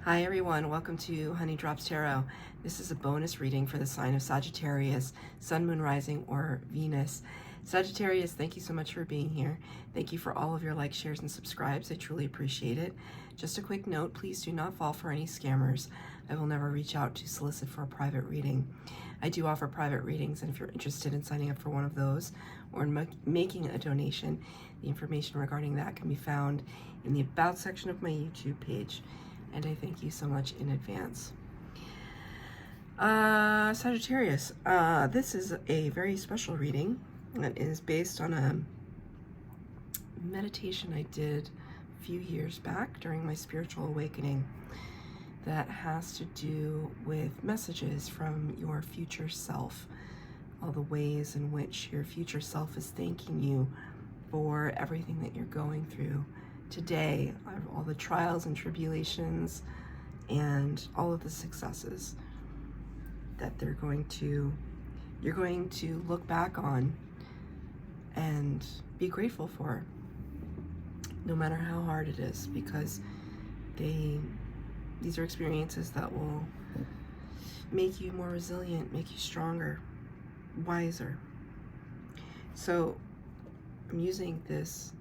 Hi everyone, welcome to Honey Drops Tarot. This is a bonus reading for the sign of Sagittarius, Sun, Moon, Rising, or Venus. Sagittarius, thank you so much for being here. Thank you for all of your likes, shares, and subscribes. I truly appreciate it. Just a quick note, please do not fall for any scammers. I will never reach out to solicit for a private reading. I do offer private readings, and if you're interested in signing up for one of those or in making a donation, the information regarding that can be found in the About section of my YouTube page. And I thank you so much in advance. Sagittarius, this is a very special reading that is based on a meditation I did a few years back during my spiritual awakening that has to do with messages from your future self, all the ways in which your future self is thanking you for everything that you're going through today, all the trials and tribulations and all of the successes that you're going to look back on and be grateful for, no matter how hard it is, because these are experiences that will make you more resilient, make you stronger, wiser. So I'm using this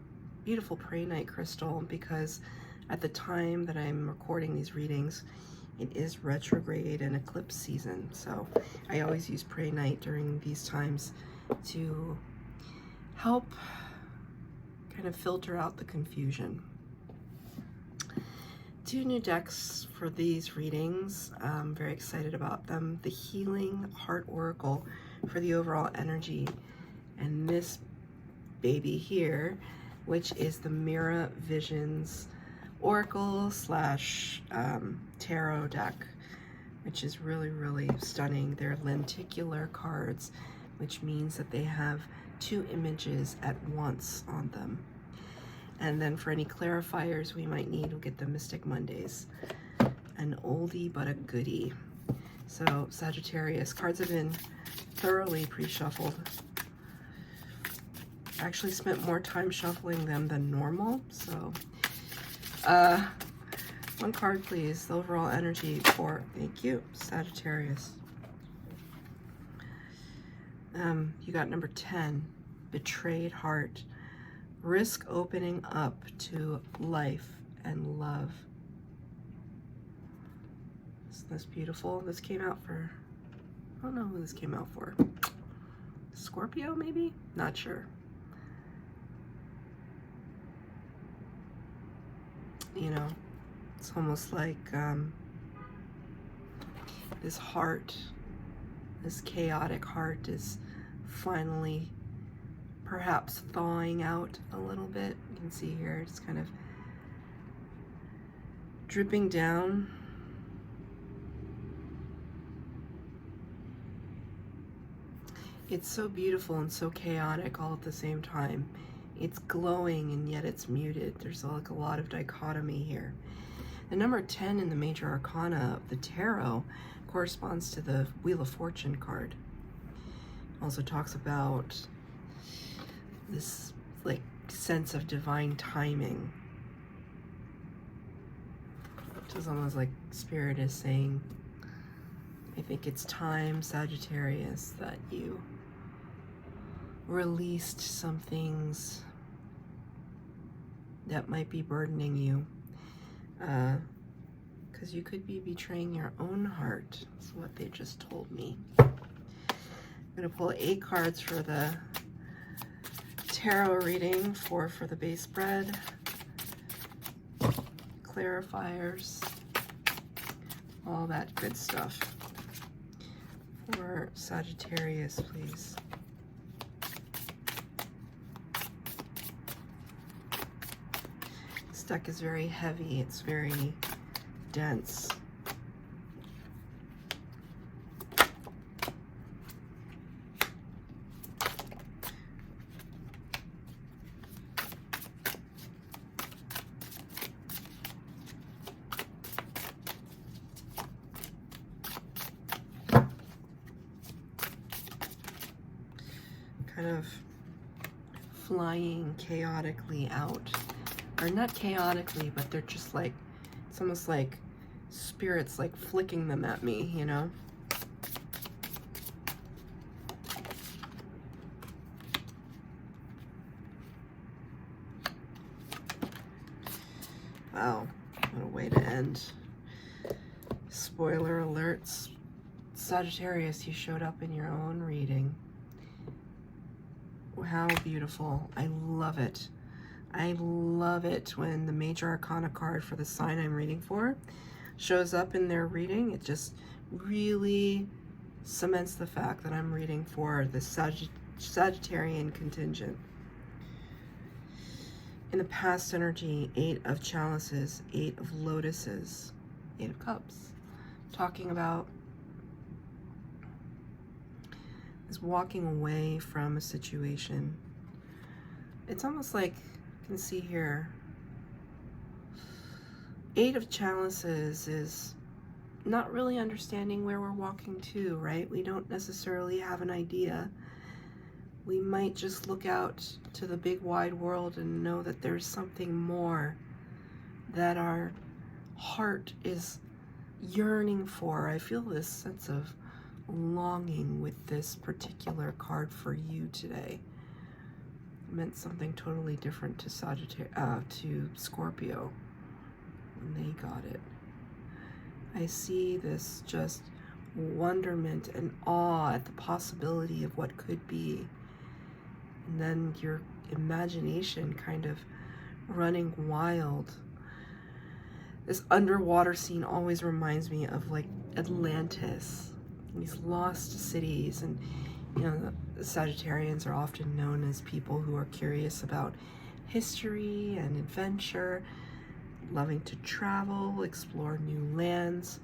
beautiful Prehnite crystal because at the time that I'm recording these readings, it is retrograde and eclipse season. So I always use Prehnite during these times to help kind of filter out the confusion. 2 new decks for these readings. I'm very excited about them. The Healing Heart Oracle for the overall energy, and this baby here, which is the Mira Visions Oracle / Tarot deck, which is really, really stunning. They're lenticular cards, which means that they have 2 images at once on them. And then for any clarifiers we might need, we'll get the Mystic Mondays. An oldie but a goodie. So Sagittarius, cards have been thoroughly pre-shuffled. Actually spent more time shuffling them than normal, so one card please. The overall energy for, thank you, Sagittarius. You got number 10, Betrayed Heart. Risk opening up to life and love. Isn't this beautiful? This came out for, I don't know who this came out for. Scorpio maybe? Not sure. You know, it's almost like this heart, this chaotic heart is finally perhaps thawing out a little bit. You can see here, it's kind of dripping down. It's so beautiful and so chaotic all at the same time. It's glowing and yet it's muted. There's like a lot of dichotomy here. The number 10 in the major arcana of the tarot corresponds to the Wheel of Fortune card. Also talks about this like sense of divine timing. It's almost like Spirit is saying, I think it's time, Sagittarius, that you released some things that might be burdening you, because you could be betraying your own heart. That's what they just told me. I'm going to pull 8 cards for the tarot reading, 4 for the base spread, clarifiers, all that good stuff. For Sagittarius, please. This deck is very heavy, it's very dense. Kind of flying chaotically out, or not chaotically, but they're just like, it's almost like Spirit's like flicking them at me, you know? Wow, what a way to end. Spoiler alerts. Sagittarius, you showed up in your own reading. How beautiful. I love it. I love it when the major arcana card for the sign I'm reading for shows up in their reading. It just really cements the fact that I'm reading for the Sagittarian contingent. In the past energy, 8 of chalices, 8 of lotuses, 8 of cups. Talking about is walking away from a situation. It's almost like, you can see here, 8 of chalices is not really understanding where we're walking to, right? We don't necessarily have an idea. We might just look out to the big wide world and know that there's something more that our heart is yearning for. I feel this sense of longing with this particular card for you today. It meant something totally different to to Scorpio when they got it. I see this just wonderment and awe at the possibility of what could be. And then your imagination kind of running wild. This underwater scene always reminds me of like Atlantis, these lost cities. And you know, the Sagittarians are often known as people who are curious about history and adventure, loving to travel, explore new lands,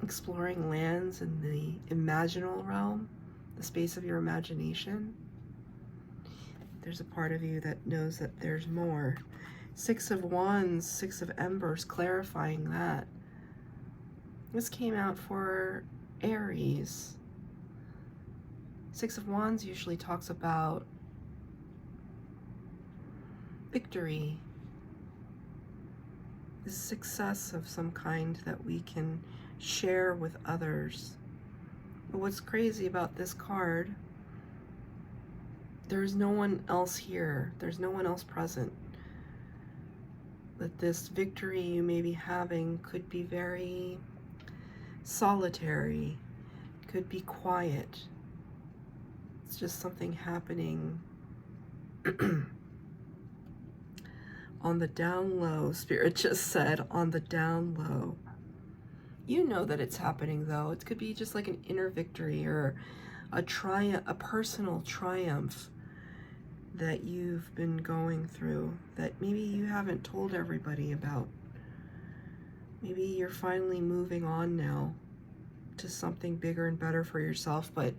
exploring lands in the imaginal realm, the space of your imagination. There's a part of you that knows that there's more. 6 of Wands, 6 of Embers, clarifying that. This came out for Aries. 6 of Wands usually talks about victory, the success of some kind that we can share with others. But what's crazy about this card, there's no one else here. There's no one else present. That this victory you may be having could be very solitary, could be quiet. It's just something happening on the down low. Spirit just said on the down low. You know that it's happening though. It could be just like an inner victory or a triumph, a personal triumph that you've been going through that maybe you haven't told everybody about. Maybe you're finally moving on now to something bigger and better for yourself, but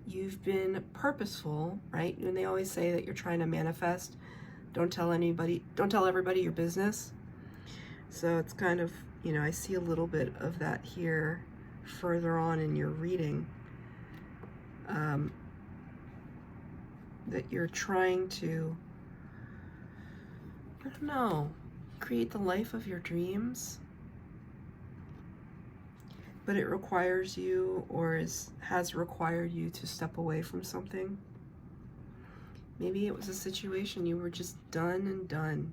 you've been purposeful, right? And they always say that you're trying to manifest. Don't tell everybody your business. So it's kind of, you know, I see a little bit of that here further on in your reading. That you're trying to, I don't know, create the life of your dreams. But it requires you, or has required you to step away from something. Maybe it was a situation you were just done and done.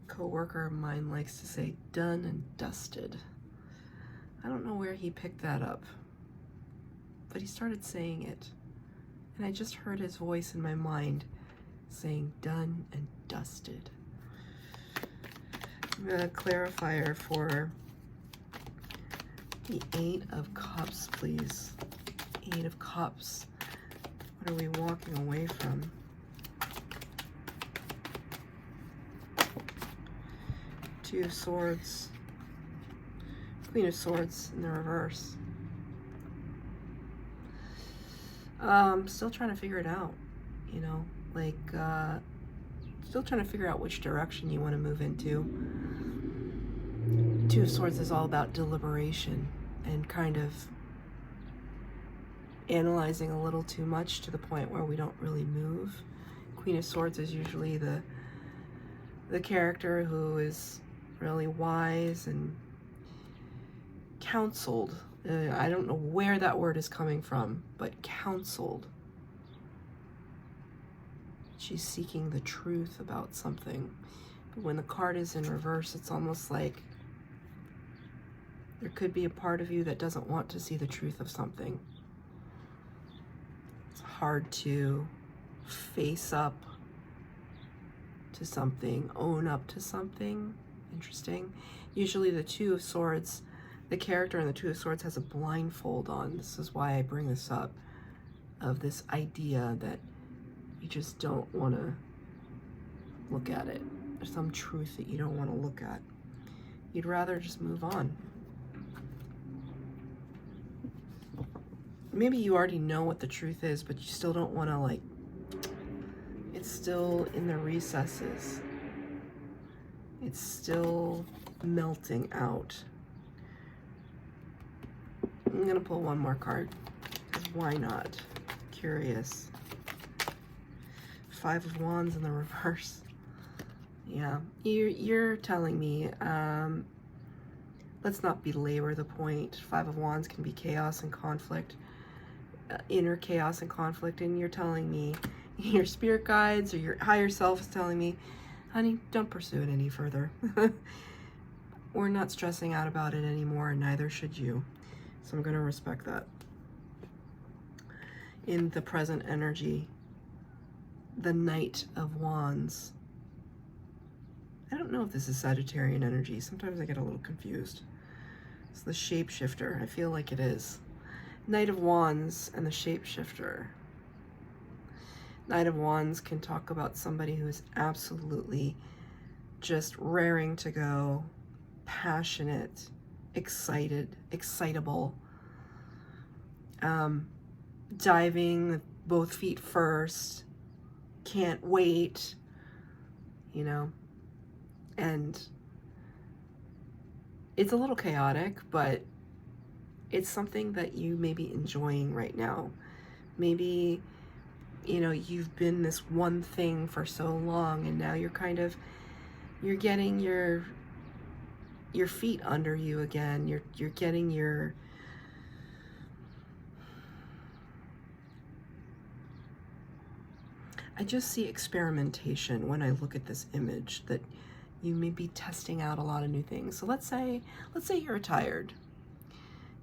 Coworker of mine likes to say done and dusted. I don't know where he picked that up, but he started saying it. And I just heard his voice in my mind saying done and dusted. I'm going to clarifier for the 8 of Cups, please. 8 of Cups. What are we walking away from? Two of Swords. Queen of Swords in the reverse. Still trying to figure it out, you know, like, still trying to figure out which direction you want to move into. Two of Swords is all about deliberation and kind of analyzing a little too much to the point where we don't really move. Queen of Swords is usually the character who is really wise and counseled. I don't know where that word is coming from, but counseled. She's seeking the truth about something. But when the card is in reverse, it's almost like there could be a part of you that doesn't want to see the truth of something. It's hard to face up to something, own up to something. Interesting. Usually the Two of Swords, the character in the Two of Swords has a blindfold on. This is why I bring this up, of this idea that you just don't want to look at it. There's some truth that you don't want to look at. You'd rather just move on. Maybe you already know what the truth is, but you still don't want to, like, it's still in the recesses. It's still melting out. I'm going to pull one more card, because why not? Curious. Five of Wands in the reverse. Yeah, you're telling me, let's not belabor the point. Five of Wands can be chaos and conflict, inner chaos and conflict, and you're telling me, your spirit guides or your higher self is telling me, honey, don't pursue it any further. We're not stressing out about it anymore, and neither should you. So I'm going to respect that. In the present energy, the Knight of Wands. I don't know if this is Sagittarian energy. Sometimes I get a little confused. It's the Shapeshifter. I feel like it is. Knight of Wands and the Shapeshifter. Knight of Wands can talk about somebody who is absolutely just raring to go, passionate, excited, excitable, diving with both feet first, can't wait, you know, and it's a little chaotic, but it's something that you may be enjoying right now. Maybe, you know, you've been this one thing for so long, and now you're kind of, you're getting your feet under you again. You're getting your, I just see experimentation when I look at this image, that you may be testing out a lot of new things. So let's say you're retired.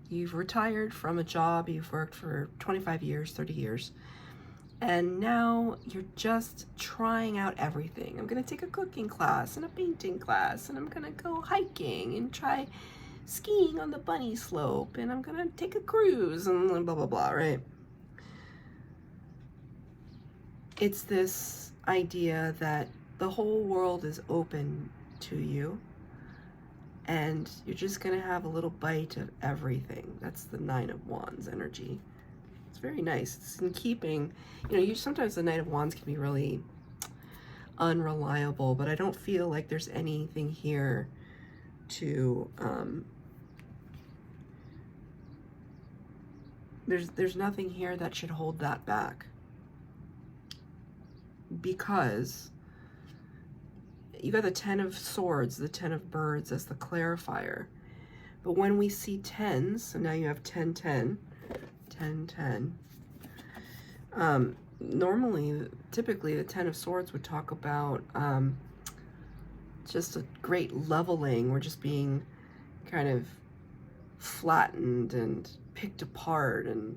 You've retired from a job you've worked for 25 years, 30 years, and now you're just trying out everything. I'm gonna take a cooking class and a painting class, and I'm gonna go hiking and try skiing on the bunny slope, and I'm gonna take a cruise and blah, blah, blah, right? It's this idea that the whole world is open to you, and you're just gonna have a little bite of everything. That's the Nine of Wands energy. It's very nice. It's in keeping, you know, sometimes the Knight of Wands can be really unreliable, but I don't feel like there's anything here to, there's nothing here that should hold that back, because you got the Ten of Swords, the Ten of Birds as the clarifier. But when we see tens, so now you have 10, 10, 10, 10. Normally, typically, the Ten of Swords would talk about just a great leveling. We're just being kind of flattened and picked apart, and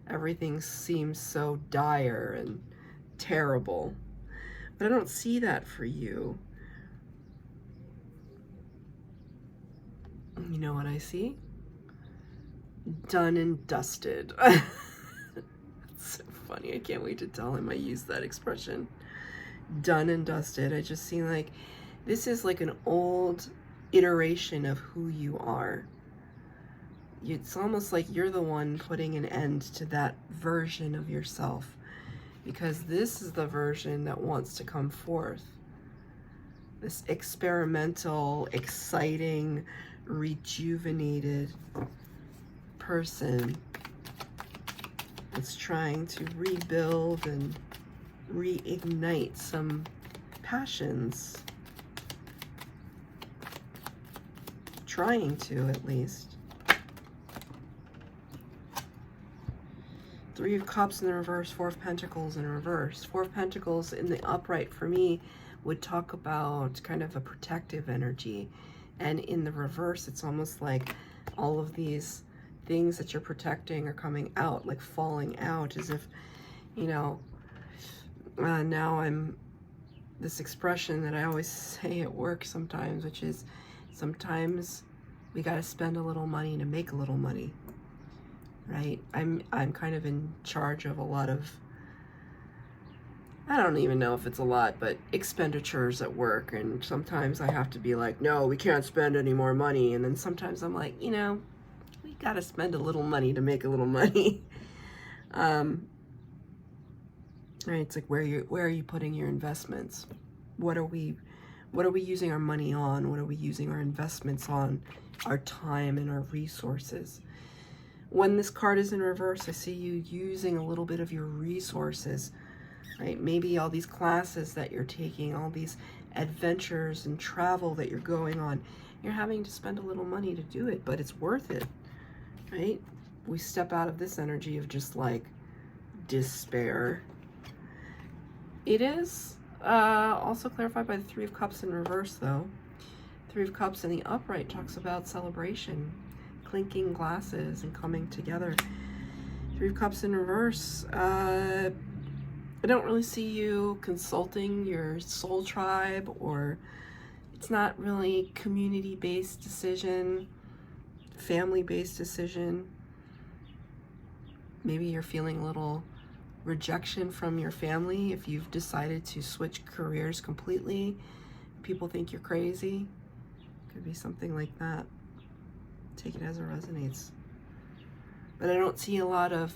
everything seems so dire and terrible. But I don't see that for you. You know what I see? Done and dusted. That's so funny. I can't wait to tell him I use that expression. Done and dusted. I just see like, this is like an old iteration of who you are. It's almost like you're the one putting an end to that version of yourself, because this is the version that wants to come forth. This experimental, exciting, rejuvenated person that's trying to rebuild and reignite some passions. Trying to, at least. Three of Cups in the reverse, Four of Pentacles in reverse. Four of Pentacles in the upright for me would talk about kind of a protective energy. And in the reverse, it's almost like all of these things that you're protecting are coming out, like falling out, as if, you know, now I'm this expression that I always say at work sometimes, which is sometimes we got to spend a little money to make a little money, right? I'm kind of in charge of a lot of, I don't even know if it's a lot, but expenditures at work. And sometimes I have to be like, no, we can't spend any more money. And then sometimes I'm like, you know, we got to spend a little money to make a little money. Right? It's like, where are you putting your investments? What are we using our money on? What are we using our investments on? Our time and our resources. When this card is in reverse, I see you using a little bit of your resources, right? Maybe all these classes that you're taking, all these adventures and travel that you're going on, you're having to spend a little money to do it, but it's worth it, right? We step out of this energy of just like despair. It is also clarified by the Three of Cups in reverse, though. Three of Cups in the upright talks about celebration, clinking glasses and coming together. Three of Cups in reverse, I don't really see you consulting your soul tribe, or it's not really community-based decision, family-based decision. Maybe you're feeling a little rejection from your family if you've decided to switch careers completely. People think you're crazy. Could be something like that. Take it as it resonates. But I don't see a lot of,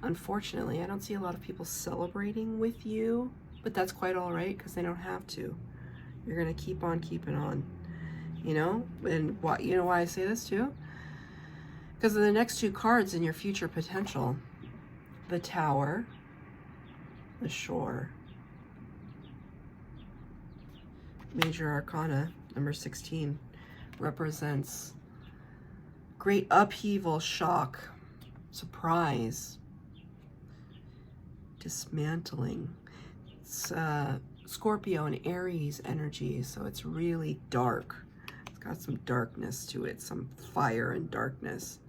unfortunately, I don't see a lot of people celebrating with you, but that's quite all right, because they don't have to. You're going to keep on keeping on, you know? And why, you know why I say this too? Because of the next two cards in your future potential. The Tower, the Shore. Major Arcana, number 16, represents great upheaval, shock, surprise, dismantling. It's Scorpio and Aries energy, so it's really dark. It's got some darkness to it, some fire and darkness.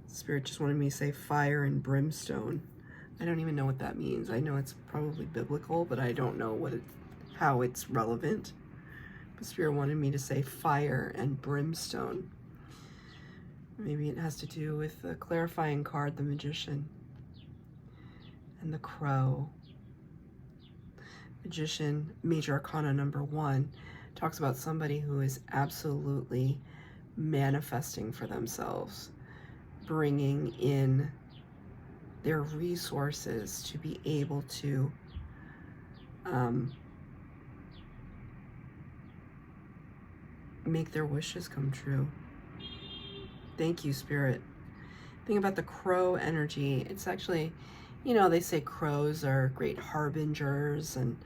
Spirit just wanted me to say fire and brimstone. I don't even know what that means. I know it's probably biblical, but I don't know how it's relevant. But Spirit wanted me to say fire and brimstone. Maybe it has to do with the clarifying card, the Magician, and the Crow. Magician, Major Arcana number 1, talks about somebody who is absolutely manifesting for themselves, bringing in their resources to be able to make their wishes come true. Thank you, Spirit. Think about the Crow energy. It's actually, you know, they say crows are great harbingers and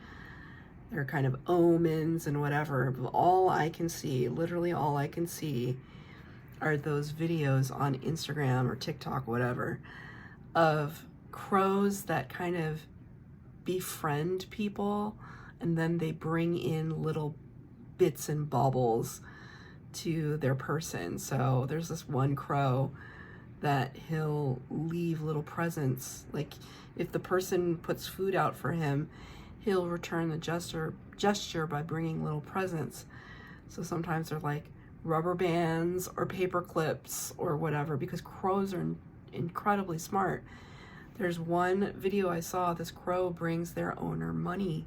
they're kind of omens and whatever. But all I can see, literally all I can see, are those videos on Instagram or TikTok, whatever, of crows that kind of befriend people, and then they bring in little bits and baubles to their person. So there's this one crow that he'll leave little presents. Like if the person puts food out for him, he'll return the gesture by bringing little presents. So sometimes they're like rubber bands or paper clips or whatever, because crows are incredibly smart. There's one video I saw, this crow brings their owner money,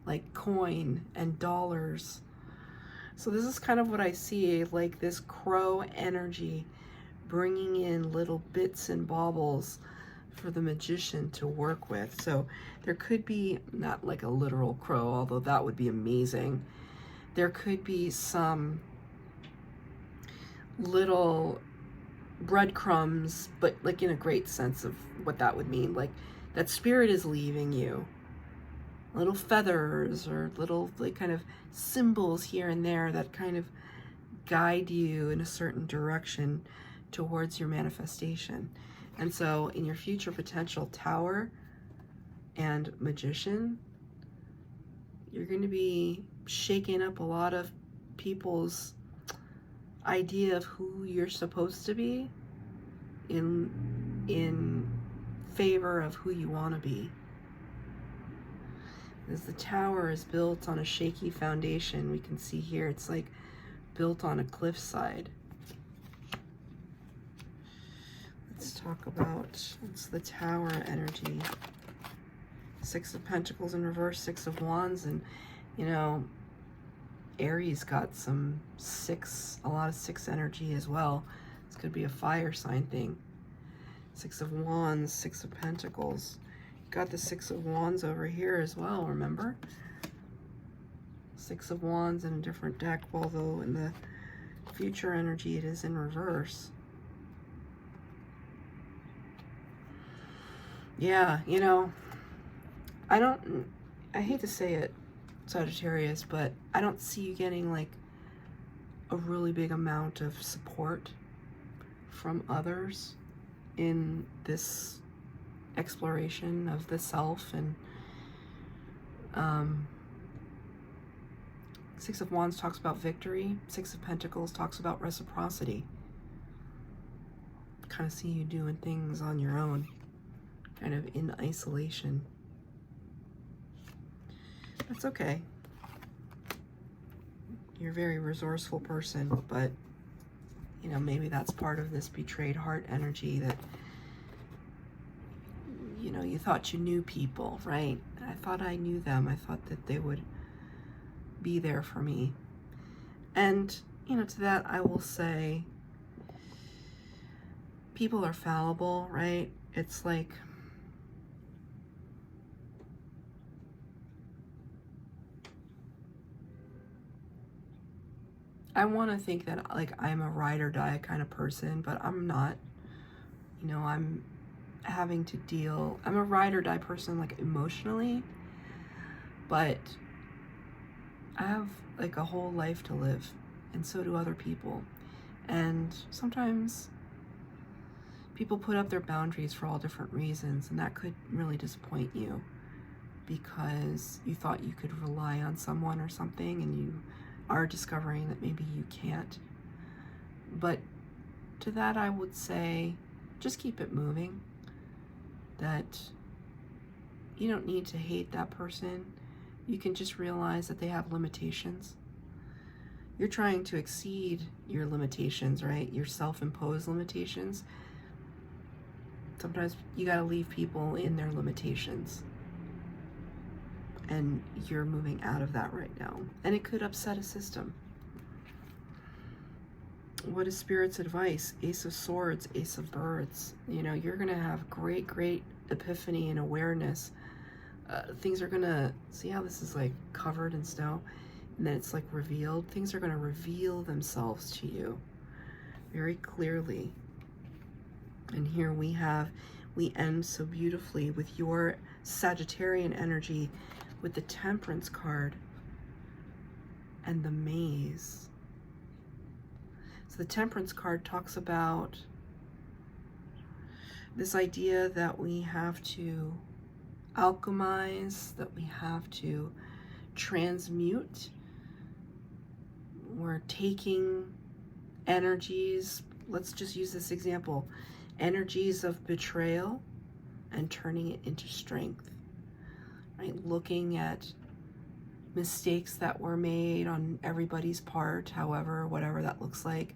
like coin and dollars. So this is kind of what I see, like this crow energy bringing in little bits and baubles for the Magician to work with. So there could be, not like a literal crow, although that would be amazing. There could be some little breadcrumbs, but like in a great sense of what that would mean. Like that spirit is leaving you. Little feathers or little like kind of symbols here and there that kind of guide you in a certain direction towards your manifestation. And so in your future potential Tower and Magician, you're going to be shaking up a lot of people's idea of who you're supposed to be in favor of who you want to be. As the Tower is built on a shaky foundation, we can see here it's like built on a cliffside. Let's talk about what's the Tower energy. Six of Pentacles in reverse, Six of Wands, and you know, Aries got some a lot of six energy as well. This could be a fire sign thing. Six of Wands, Six of Pentacles. Got the Six of Wands over here as well, remember? Six of Wands in a different deck, although in the future energy it is in reverse. Yeah, you know, I hate to say it, Sagittarius, but I don't see you getting like a really big amount of support from others in this exploration of the self. And Six of Wands talks about victory. Six of Pentacles talks about reciprocity. Kind of see you doing things on your own, kind of in isolation. That's okay. You're a very resourceful person, but you know, maybe that's part of this betrayed heart energy that, you know, you thought you knew people, right? I thought I knew them. I thought that they would be there for me. And, you know, to that I will say, people are fallible, right? It's like, I want to think that like I'm a ride or die kind of person, but I'm not. You know, I'm a ride or die person like emotionally, but I have like a whole life to live, and so do other people. And sometimes people put up their boundaries for all different reasons, and that could really disappoint you because you thought you could rely on someone or something, and you are discovering that maybe you can't. But to that I would say, just keep it moving. That you don't need to hate that person. You can just realize that they have limitations. You're trying to exceed your limitations, right? Your self-imposed limitations. Sometimes you gotta leave people in their limitations. And you're moving out of that right now. And it could upset a system. What is Spirit's advice? Ace of Swords, Ace of Birds. You know, you're going to have great, great epiphany and awareness. Things are going to, see how this is like covered in snow? And then it's like revealed. Things are going to reveal themselves to you very clearly. And here we end so beautifully with your Sagittarian energy, with the Temperance card and the Maze. So the Temperance card talks about this idea that we have to alchemize, that we have to transmute. We're taking energies, let's just use this example, energies of betrayal and turning it into strength. Right? Looking at mistakes that were made on everybody's part, however, whatever that looks like,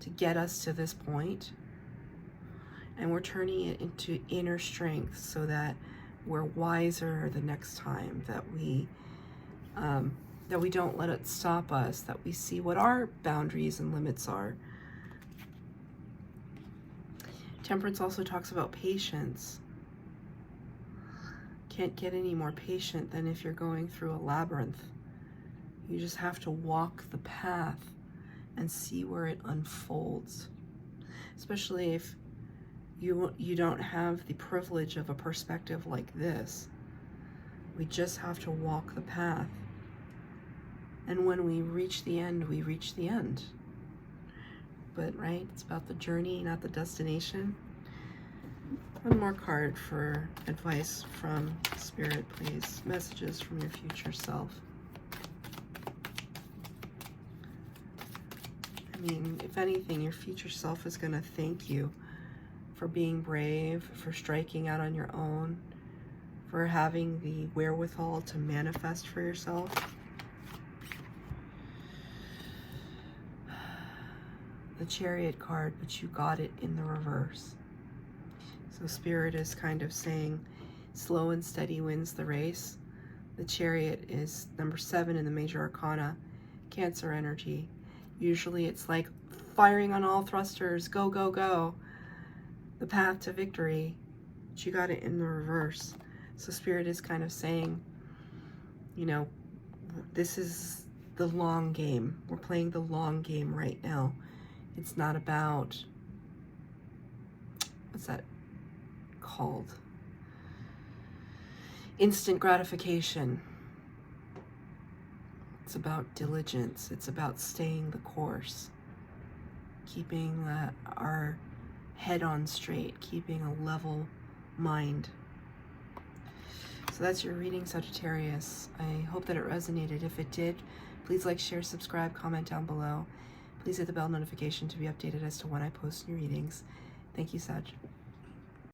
to get us to this point. And we're turning it into inner strength so that we're wiser the next time, that we don't let it stop us, that we see what our boundaries and limits are. Temperance also talks about patience. Can't get any more patient than if you're going through a labyrinth. You just have to walk the path and see where it unfolds. especially if you don't have the privilege of a perspective like this. We just have to walk the path. And when we reach the end, we reach the end. But, right, it's about the journey, not the destination. One more card for advice from Spirit, please. Messages from your future self. I mean, if anything, your future self is going to thank you for being brave, for striking out on your own, for having the wherewithal to manifest for yourself. The Chariot card, but you got it in the reverse. So Spirit is kind of saying slow and steady wins the race. The Chariot is number 7 in the major arcana, Cancer energy. Usually it's like firing on all thrusters, go, go, go. The path to victory, but you got it in the reverse. So Spirit is kind of saying, you know, this is the long game. We're playing the long game right now. It's not about, what's that called? Instant gratification. It's about diligence. It's about staying the course, keeping our head on straight, keeping a level mind. So that's your reading, Sagittarius. I hope that it resonated. If it did, please like, share, subscribe, comment down below. Please hit the bell notification to be updated as to when I post new readings. Thank you, Sag.